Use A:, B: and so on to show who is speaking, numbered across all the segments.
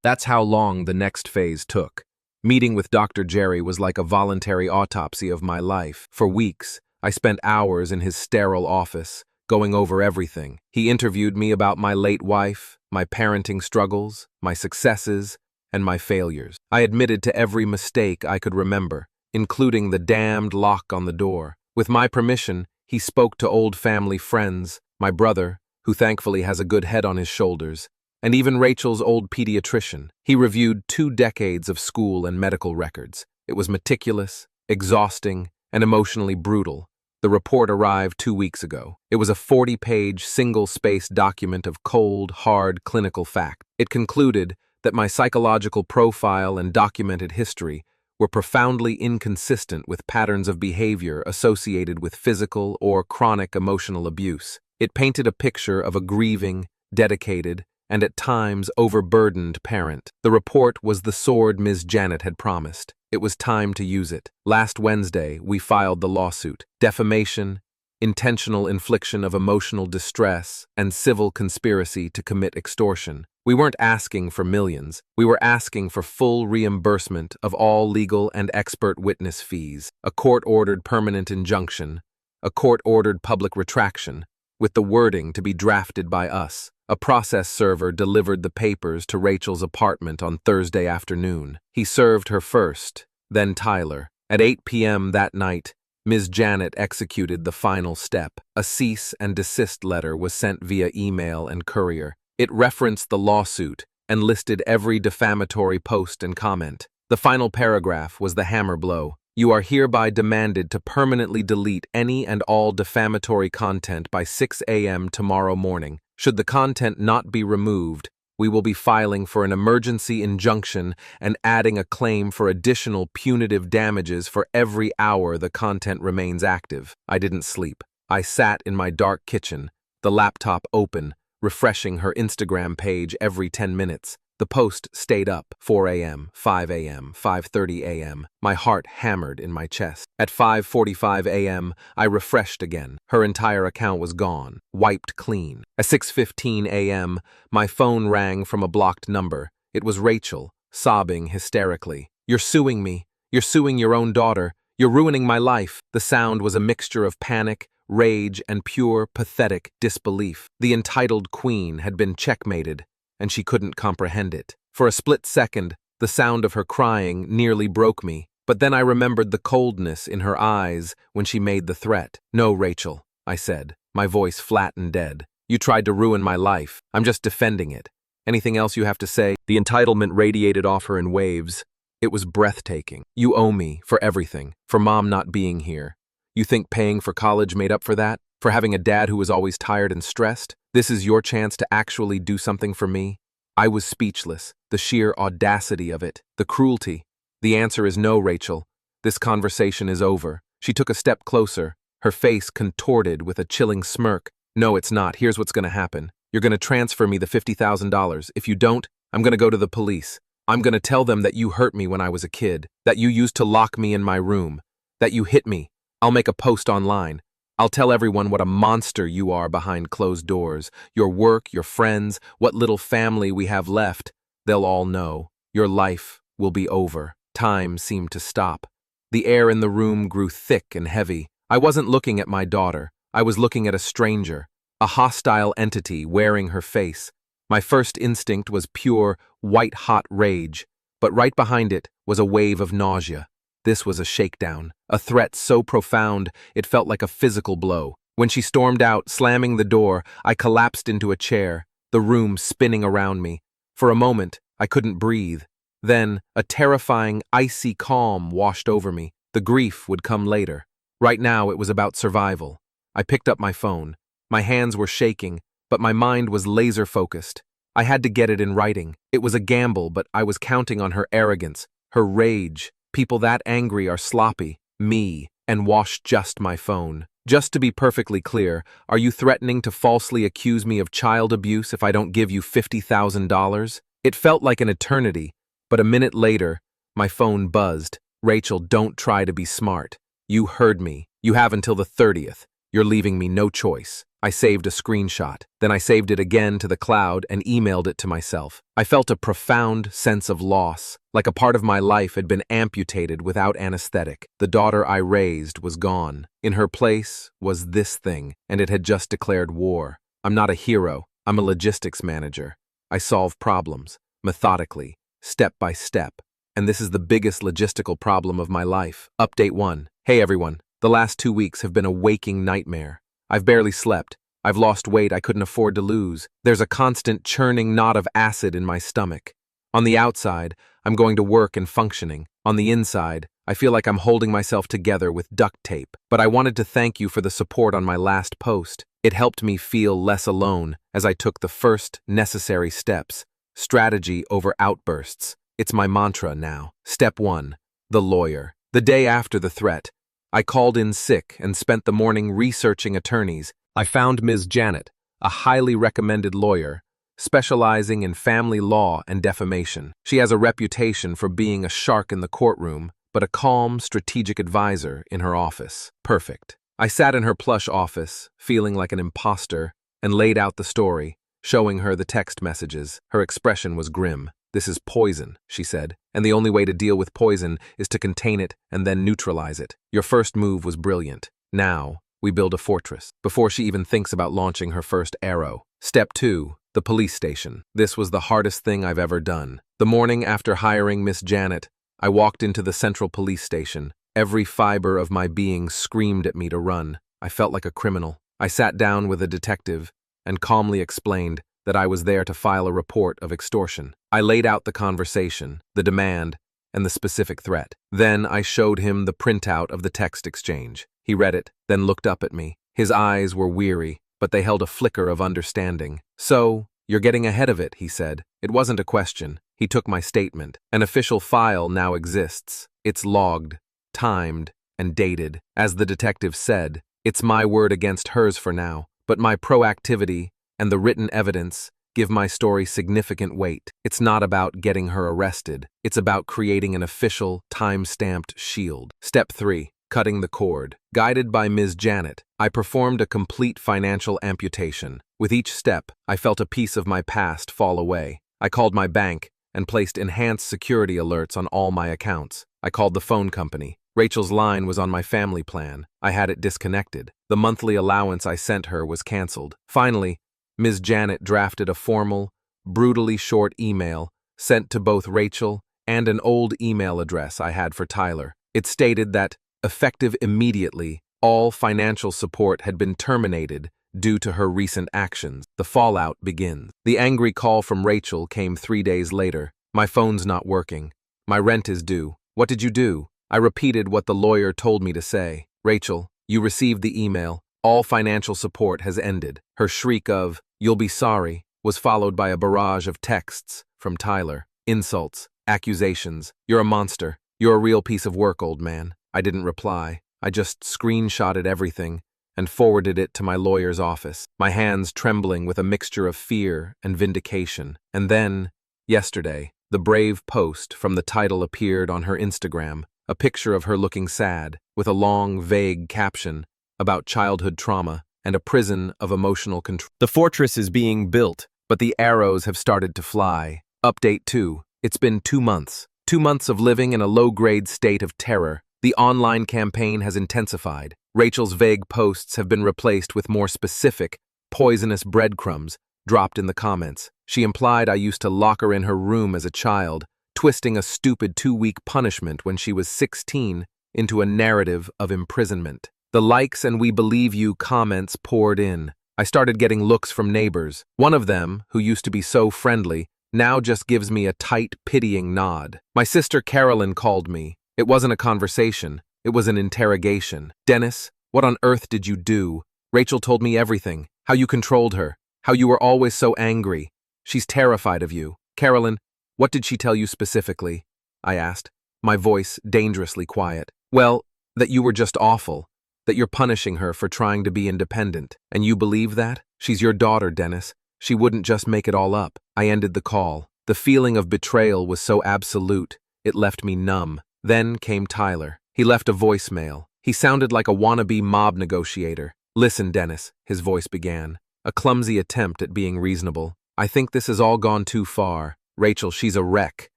A: That's how long the next phase took. Meeting with Dr. Jerry was like a voluntary autopsy of my life. For weeks, I spent hours in his sterile office, going over everything. He interviewed me about my late wife, my parenting struggles, my successes, and my failures. I admitted to every mistake I could remember, including the damned lock on the door. With my permission, he spoke to old family friends, my brother, who thankfully has a good head on his shoulders, and even Rachel's old pediatrician. He reviewed 2 decades of school and medical records. It was meticulous, exhausting, and emotionally brutal. The report arrived 2 weeks ago. It was a 40-page, single-spaced document of cold, hard clinical fact. It concluded that my psychological profile and documented history were profoundly inconsistent with patterns of behavior associated with physical or chronic emotional abuse. It painted a picture of a grieving, dedicated, and at times overburdened parent. The report was the sword Ms. Janet had promised. It was time to use it. Last Wednesday, we filed the lawsuit. Defamation, intentional infliction of emotional distress, and civil conspiracy to commit extortion. We weren't asking for millions. We were asking for full reimbursement of all legal and expert witness fees, a court-ordered permanent injunction, a court-ordered public retraction, with the wording to be drafted by us. A process server delivered the papers to Rachel's apartment on Thursday afternoon. He served her first, then Tyler. At 8 p.m. that night, Ms. Janet executed the final step. A cease and desist letter was sent via email and courier. It referenced the lawsuit and listed every defamatory post and comment. The final paragraph was the hammer blow. You are hereby demanded to permanently delete any and all defamatory content by 6 a.m. tomorrow morning. Should the content not be removed, we will be filing for an emergency injunction and adding a claim for additional punitive damages for every hour the content remains active. I didn't sleep. I sat in my dark kitchen, the laptop open, refreshing her Instagram page every 10 minutes. The post stayed up. 4 a.m., 5 a.m., 5:30 a.m. My heart hammered in my chest. At 5:45 a.m., I refreshed again. Her entire account was gone, wiped clean. At 6:15 a.m., my phone rang from a blocked number. It was Rachel, sobbing hysterically. "You're suing me. You're suing your own daughter. You're ruining my life." The sound was a mixture of panic, rage, and pure, pathetic disbelief. The entitled queen had been checkmated, and she couldn't comprehend it. For a split second, the sound of her crying nearly broke me, but then I remembered the coldness in her eyes when she made the threat. "No, Rachel," I said, my voice flat and dead. "You tried to ruin my life. I'm just defending it. Anything else you have to say?" The entitlement radiated off her in waves. It was breathtaking. "You owe me for everything, for Mom not being here. You think paying for college made up for that? For having a dad who was always tired and stressed? This is your chance to actually do something for me?" I was speechless. The sheer audacity of it. The cruelty. "The answer is no, Rachel. This conversation is over." She took a step closer, her face contorted with a chilling smirk. "No, it's not. Here's what's going to happen. You're going to transfer me the $50,000. If you don't, I'm going to go to the police. I'm going to tell them that you hurt me when I was a kid, that you used to lock me in my room, that you hit me. I'll make a post online. I'll tell everyone what a monster you are behind closed doors. Your work, your friends, what little family we have left. They'll all know. Your life will be over." Time seemed to stop. The air in the room grew thick and heavy. I wasn't looking at my daughter. I was looking at a stranger, a hostile entity wearing her face. My first instinct was pure, white-hot rage, but right behind it was a wave of nausea. This was a shakedown, a threat so profound it felt like a physical blow. When she stormed out, slamming the door, I collapsed into a chair, the room spinning around me. For a moment, I couldn't breathe. Then, a terrifying, icy calm washed over me. The grief would come later. Right now, it was about survival. I picked up my phone. My hands were shaking, but my mind was laser-focused. I had to get it in writing. It was a gamble, but I was counting on her arrogance, her rage. People that angry are sloppy, me, and wash just my phone. "Just to be perfectly clear, are you threatening to falsely accuse me of child abuse if I don't give you $50,000? It felt like an eternity, but a minute later, my phone buzzed. "Rachel, don't try to be smart. You heard me. You have until the 30th. You're leaving me no choice." I saved a screenshot. Then I saved it again to the cloud and emailed it to myself. I felt a profound sense of loss, like a part of my life had been amputated without anesthetic. The daughter I raised was gone. In her place was this thing, and it had just declared war. I'm not a hero. I'm a logistics manager. I solve problems, methodically, step by step. And this is the biggest logistical problem of my life. Update 1. Hey everyone. The last 2 weeks have been a waking nightmare. I've barely slept. I've lost weight I couldn't afford to lose. There's a constant churning knot of acid in my stomach. On the outside, I'm going to work and functioning. On the inside, I feel like I'm holding myself together with duct tape. But I wanted to thank you for the support on my last post. It helped me feel less alone as I took the first necessary steps. Strategy over outbursts. It's my mantra now. Step 1. The lawyer. The day after the threat, I called in sick and spent the morning researching attorneys. I found Ms. Janet, a highly recommended lawyer, specializing in family law and defamation. She has a reputation for being a shark in the courtroom, but a calm, strategic advisor in her office. Perfect. I sat in her plush office, feeling like an imposter, and laid out the story, showing her the text messages. Her expression was grim. "This is poison," she said, "and the only way to deal with poison is to contain it and then neutralize it. Your first move was brilliant. Now, we build a fortress," before she even thinks about launching her first arrow. Step 2. The police station. This was the hardest thing I've ever done. The morning after hiring Miss Janet, I walked into the central police station. Every fiber of my being screamed at me to run. I felt like a criminal. I sat down with a detective and calmly explained that I was there to file a report of extortion. I laid out the conversation, the demand, and the specific threat. Then I showed him the printout of the text exchange. He read it, then looked up at me. His eyes were weary, but they held a flicker of understanding. "So, you're getting ahead of it," he said. It wasn't a question. He took my statement. An official file now exists. It's logged, timed, and dated. As the detective said, it's my word against hers for now, but my proactivity and the written evidence give my story significant weight. It's not about getting her arrested. It's about creating an official, time-stamped shield. Step 3. Cutting the cord. Guided by Ms. Janet, I performed a complete financial amputation. With each step, I felt a piece of my past fall away. I called my bank and placed enhanced security alerts on all my accounts. I called the phone company. Rachel's line was on my family plan. I had it disconnected. The monthly allowance I sent her was canceled. Finally, Ms. Janet drafted a formal, brutally short email sent to both Rachel and an old email address I had for Tyler. It stated that, effective immediately, all financial support had been terminated due to her recent actions. The fallout begins. The angry call from Rachel came 3 days later. "My phone's not working. My rent is due. What did you do?" I repeated what the lawyer told me to say. "Rachel, you received the email. All financial support has ended." Her shriek of, "You'll be sorry," was followed by a barrage of texts from Tyler. Insults, accusations. "You're a monster. You're a real piece of work, old man." I didn't reply. I just screenshotted everything and forwarded it to my lawyer's office, my hands trembling with a mixture of fear and vindication. And then, yesterday, the brave post from the title appeared on her Instagram, a picture of her looking sad, with a long, vague caption about childhood trauma and a prison of emotional control. The fortress is being built, but the arrows have started to fly. Update 2. It's been 2 months. 2 months of living in a low-grade state of terror. The online campaign has intensified. Rachel's vague posts have been replaced with more specific, poisonous breadcrumbs dropped in the comments. She implied I used to lock her in her room as a child, twisting a stupid 2-week punishment when she was 16 into a narrative of imprisonment. The likes and "we believe you" comments poured in. I started getting looks from neighbors. One of them, who used to be so friendly, now just gives me a tight, pitying nod. My sister Carolyn called me. It wasn't a conversation. It was an interrogation. "Dennis, what on earth did you do? Rachel told me everything. How you controlled her. How you were always so angry. She's terrified of you. Carolyn, what did she tell you specifically?" I asked, my voice dangerously quiet. "Well, that you were just awful. That you're punishing her for trying to be independent. And you believe that? She's your daughter, Dennis. She wouldn't just make it all up." I ended the call. The feeling of betrayal was so absolute, it left me numb. Then came Tyler. He left a voicemail. He sounded like a wannabe mob negotiator. Listen, Dennis, his voice began, a clumsy attempt at being reasonable. I think this has all gone too far. Rachel, she's a wreck.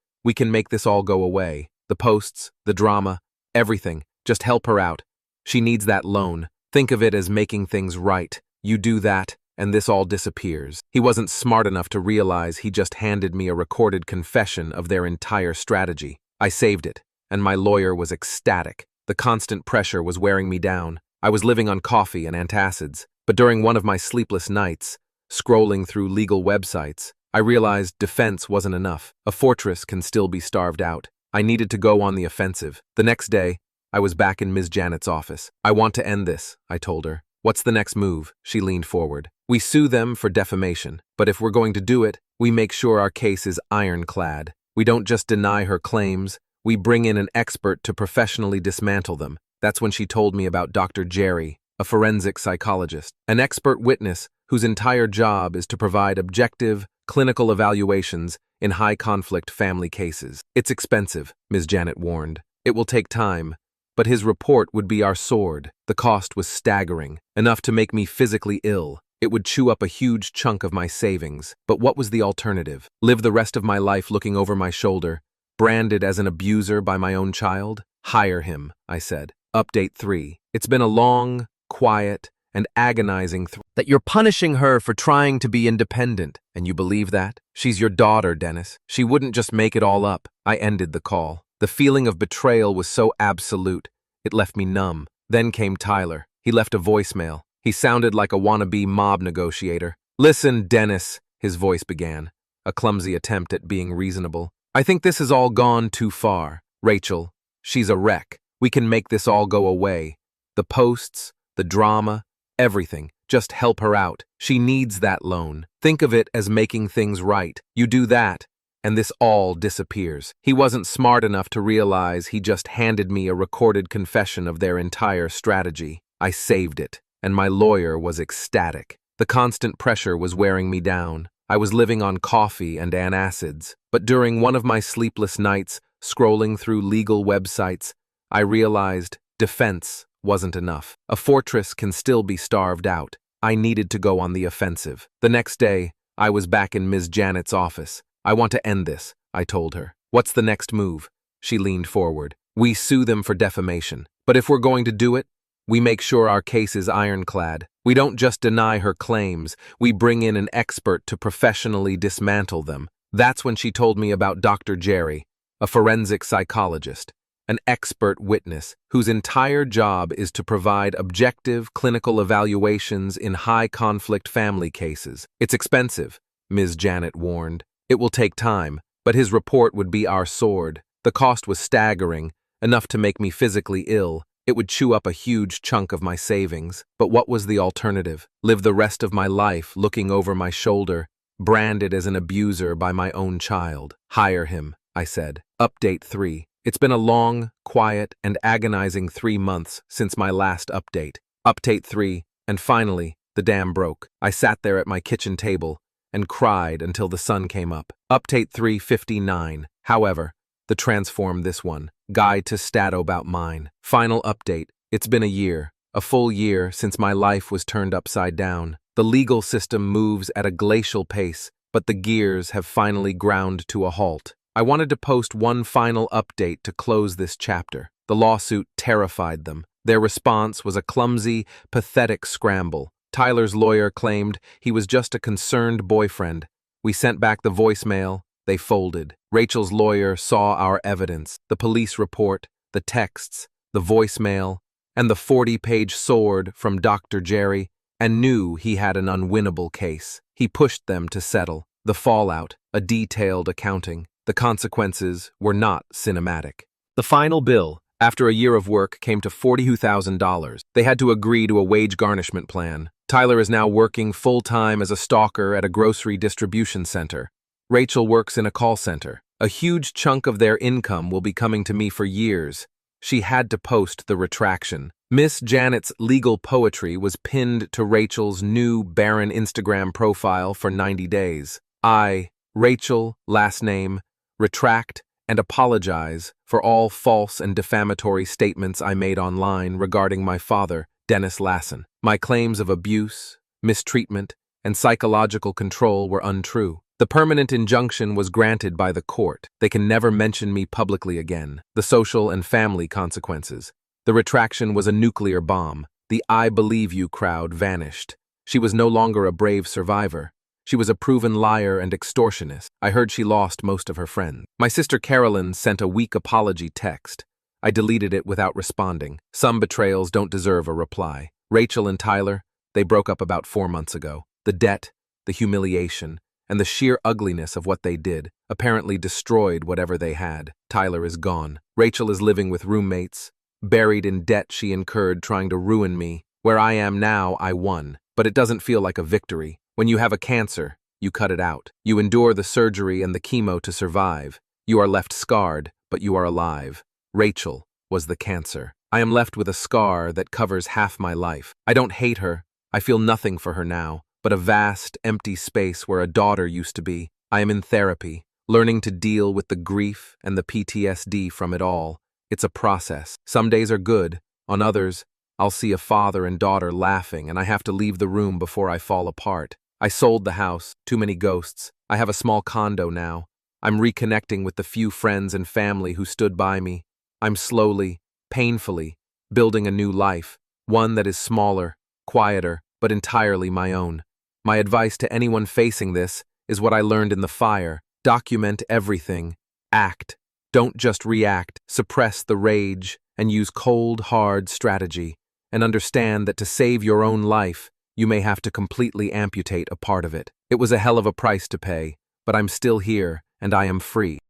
A: We can make this all go away. The posts, the drama, everything. Just help her out. She needs that loan. Think of it as making things right. You do that, and this all disappears. He wasn't smart enough to realize he just handed me a recorded confession of their entire strategy. I saved it, and my lawyer was ecstatic. The constant pressure was wearing me down. I was living on coffee and antacids, but during one of my sleepless nights, scrolling through legal websites, I realized defense wasn't enough. A fortress can still be starved out. I needed to go on the offensive. The next day, I was back in Ms. Janet's office. I want to end this, I told her. What's the next move? She leaned forward. We sue them for defamation, but if we're going to do it, we make sure our case is ironclad. We don't just deny her claims, we bring in an expert to professionally dismantle them. That's when she told me about Dr. Jerry, a forensic psychologist, an expert witness whose entire job is to provide objective, clinical evaluations in high-conflict family cases. It's expensive, Ms. Janet warned. It will take time, but his report would be our sword. The cost was staggering, enough to make me physically ill. It would chew up a huge chunk of my savings. But what was the alternative? Live the rest of my life looking over my shoulder, branded as an abuser by my own child? Hire him, I said. Update 3. It's been a long, quiet, and agonizing that you're punishing her for trying to be independent. And you believe that? She's your daughter, Dennis. She wouldn't just make it all up. I ended the call. The feeling of betrayal was so absolute, it left me numb. Then came Tyler. He left a voicemail. He sounded like a wannabe mob negotiator. Listen, Dennis, his voice began, a clumsy attempt at being reasonable. I think this has all gone too far. Rachel, she's a wreck. We can make this all go away. The posts, the drama, everything. Just help her out. She needs that loan. Think of it as making things right. You do that, and this all disappears. He wasn't smart enough to realize he just handed me a recorded confession of their entire strategy. I saved it, and my lawyer was ecstatic. The constant pressure was wearing me down. I was living on coffee and antacids, but during one of my sleepless nights, scrolling through legal websites, I realized defense wasn't enough. A fortress can still be starved out. I needed to go on the offensive. The next day, I was back in Ms. Janet's office. I want to end this, I told her. What's the next move? She leaned forward. We sue them for defamation. But if we're going to do it, we make sure our case is ironclad. We don't just deny her claims, we bring in an expert to professionally dismantle them. That's when she told me about Dr. Jerry, a forensic psychologist, an expert witness whose entire job is to provide objective clinical evaluations in high-conflict family cases. It's expensive, Ms. Janet warned. It will take time, but his report would be our sword. The cost was staggering, enough to make me physically ill. It would chew up a huge chunk of my savings. But what was the alternative? Live the rest of my life looking over my shoulder, branded as an abuser by my own child. Hire him, I said. Update 3. It's been a long, quiet, and agonizing 3 months since my last update. Update 3, and finally, the dam broke. I sat there at my kitchen table and cried until the sun came up. Update 359. However, the transform this one. Guide to Stato about mine. Final update. It's been a full year since my life was turned upside down. The legal system moves at a glacial pace, but the gears have finally ground to a halt. I wanted to post one final update to close this chapter. The lawsuit terrified them. Their response was a clumsy, pathetic scramble. Tyler's lawyer claimed he was just a concerned boyfriend. We sent back the voicemail. They folded. Rachel's lawyer saw our evidence, the police report, the texts, the voicemail, and the 40-page sword from Dr. Jerry, and knew he had an unwinnable case. He pushed them to settle. The fallout, a detailed accounting. The consequences were not cinematic. The final bill, after a year of work, came to $42,000. They had to agree to a wage garnishment plan. Tyler is now working full-time as a stalker at a grocery distribution center. Rachel works in a call center. A huge chunk of their income will be coming to me for years. She had to post the retraction. Miss Janet's legal poetry was pinned to Rachel's new barren Instagram profile for 90 days. I, Rachel, last name, retract and apologize for all false and defamatory statements I made online regarding my father, Dennis Lassen. My claims of abuse, mistreatment, and psychological control were untrue. The permanent injunction was granted by the court. They can never mention me publicly again. The social and family consequences. The retraction was a nuclear bomb. The I believe you crowd vanished. She was no longer a brave survivor. She was a proven liar and extortionist. I heard she lost most of her friends. My sister Carolyn sent a weak apology text. I deleted it without responding. Some betrayals don't deserve a reply. Rachel and Tyler, they broke up about 4 months ago. The debt, the humiliation, and the sheer ugliness of what they did apparently destroyed whatever they had. Tyler is gone. Rachel is living with roommates, buried in debt she incurred trying to ruin me. Where I am now, I won. But it doesn't feel like a victory. When you have a cancer, you cut it out. You endure the surgery and the chemo to survive. You are left scarred, but you are alive. Rachel was the cancer. I am left with a scar that covers half my life. I don't hate her. I feel nothing for her now, but a vast, empty space where a daughter used to be. I am in therapy, learning to deal with the grief and the PTSD from it all. It's a process. Some days are good. On others, I'll see a father and daughter laughing and I have to leave the room before I fall apart. I sold the house, too many ghosts. I have a small condo now. I'm reconnecting with the few friends and family who stood by me. I'm slowly, painfully, building a new life, one that is smaller, quieter, but entirely my own. My advice to anyone facing this is what I learned in the fire. Document everything. Act. Don't just react. Suppress the rage and use cold, hard strategy. And understand that to save your own life, you may have to completely amputate a part of it. It was a hell of a price to pay, but I'm still here and I am free.